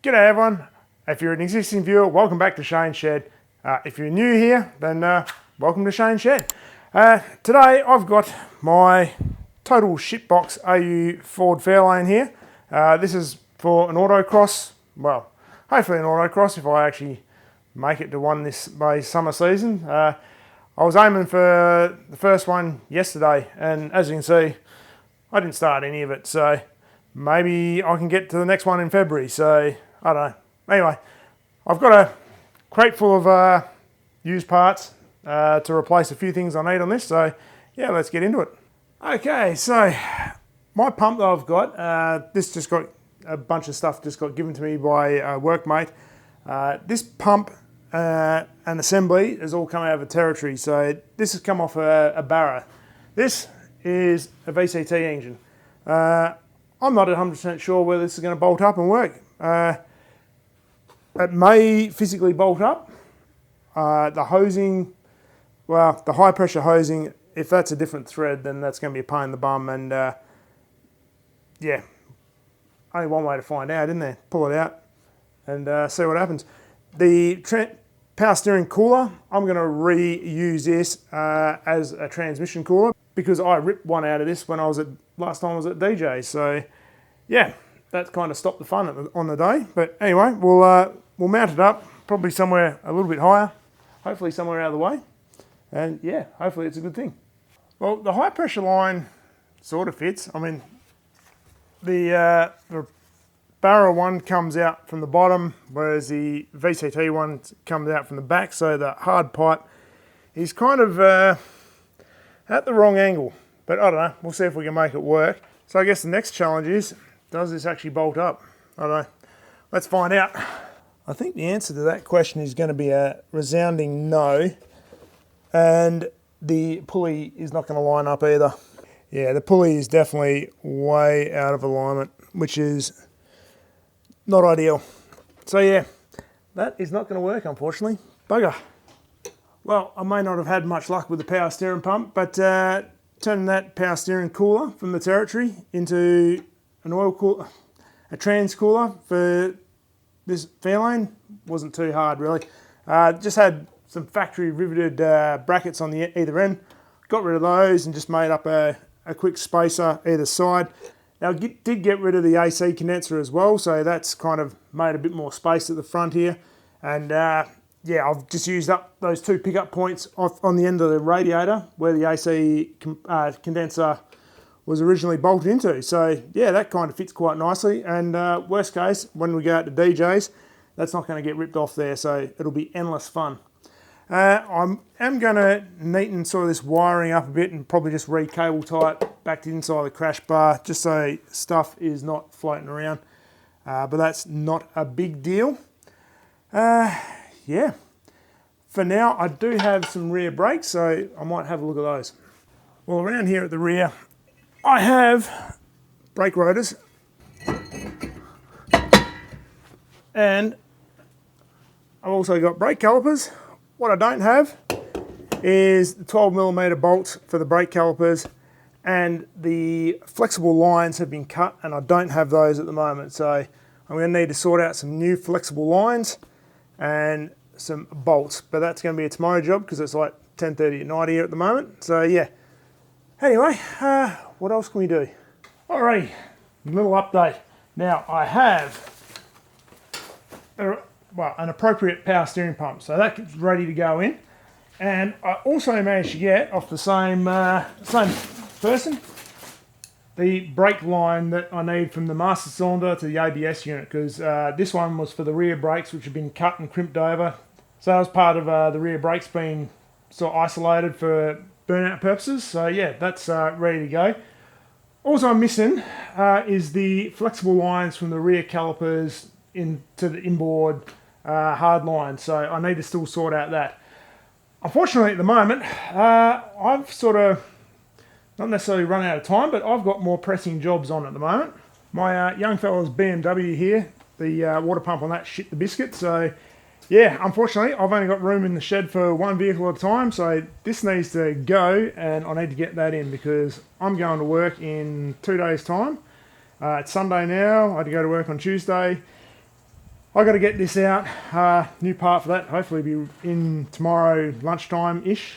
G'day everyone. If you're an existing viewer, welcome back to Shane's Shed. If you're new here, then welcome to Shane's Shed. Today I've got my total shitbox AU Ford Fairlane here. This is for an autocross, well, hopefully an autocross if I actually make it to one this by summer season. I was aiming for the first one yesterday, and as you can see, I didn't start any of it, so maybe I can get to the next one in February, so I don't know. Anyway, I've got a crate full of used parts to replace a few things I need on this, so yeah, let's get into it. Okay, so my pump that I've got, this just got a bunch of stuff just got given to me by a workmate. This pump and assembly has all come out of a territory, so this has come off a Barra. This is a VCT engine. I'm not 100% sure whether this is going to bolt up and work. It may physically bolt up. The hosing, well, the high pressure hosing, if that's a different thread, then that's going to be a pain in the bum, and yeah, only one way to find out, isn't there? Pull it out and see what happens. The power steering cooler, I'm going to reuse this as a transmission cooler because I ripped one out of this when last time I was at DJ. So yeah, that kind of stopped the fun on the day. But anyway, we'll mount it up probably somewhere a little bit higher, hopefully somewhere out of the way. And yeah, hopefully it's a good thing. Well, the high pressure line sort of fits. I mean, the Barra one comes out from the bottom, whereas the VCT one comes out from the back. So the hard pipe is kind of at the wrong angle. But I don't know, we'll see if we can make it work. So I guess the next challenge is, does this actually bolt up? I don't know. Let's find out. I think the answer to that question is going to be a resounding no. And the pulley is not going to line up either. Yeah, the pulley is definitely way out of alignment, which is not ideal. So yeah, that is not going to work, unfortunately. Bugger. Well, I may not have had much luck with the power steering pump, but turning that power steering cooler from the territory into an oil cooler, a trans cooler for this Fairlane wasn't too hard really. Just had some factory riveted brackets on the either end. Got rid of those and just made up a quick spacer either side. Now I did get rid of the AC condenser as well, so that's kind of made a bit more space at the front here. And yeah, I've just used up those two pickup points on the end of the radiator where the AC condenser was originally bolted into. So yeah, that kind of fits quite nicely. And worst case, when we go out to DJs, that's not going to get ripped off there, so it'll be endless fun. I am going to neaten sort of this wiring up a bit and probably just re-cable tie it back to the inside of the crash bar just so stuff is not floating around. But that's not a big deal. Yeah. For now, I do have some rear brakes, so I might have a look at those. Well, around here at the rear, I have brake rotors. And I've also got brake calipers. What I don't have is the 12mm bolts for the brake calipers, and the flexible lines have been cut and I don't have those at the moment. So I'm going to need to sort out some new flexible lines and some bolts, but that's going to be a tomorrow job because it's like 10:30 at night here at the moment. So yeah. Anyway, what else can we do? Alrighty, little update. Now I have an appropriate power steering pump, so that's ready to go in. And I also managed to get off the same person the brake line that I need from the master cylinder to the ABS unit, because this one was for the rear brakes, which have been cut and crimped over. So that was part of the rear brakes being sort of isolated for burnout purposes. So yeah, that's ready to go. Also I'm missing is the flexible lines from the rear calipers into the inboard hard line, so I need to still sort out that. Unfortunately at the moment, I've sort of not necessarily run out of time, but I've got more pressing jobs on at the moment. My young fella's BMW here, the water pump on that shit the biscuit, so yeah, unfortunately I've only got room in the shed for one vehicle at a time, so this needs to go and I need to get that in because I'm going to work in 2 days time. It's Sunday now, I had to go to work on Tuesday. I got to get this out. New part for that. Hopefully be in tomorrow lunchtime-ish.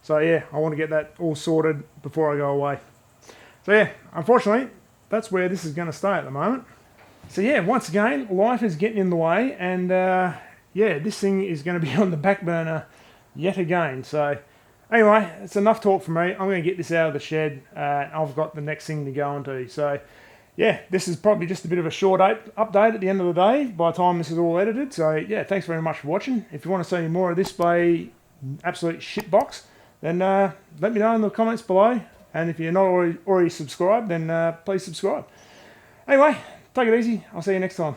So yeah, I want to get that all sorted before I go away. So yeah, unfortunately, that's where this is going to stay at the moment. So yeah, once again, life is getting in the way, and yeah, this thing is going to be on the back burner yet again. So anyway, it's enough talk for me. I'm going to get this out of the shed. I've got the next thing to go on to. So yeah, this is probably just a bit of a short update at the end of the day by the time this is all edited. So yeah, thanks very much for watching. If you want to see more of this by absolute shitbox, then let me know in the comments below. And if you're not already subscribed, then please subscribe. Anyway, take it easy. I'll see you next time.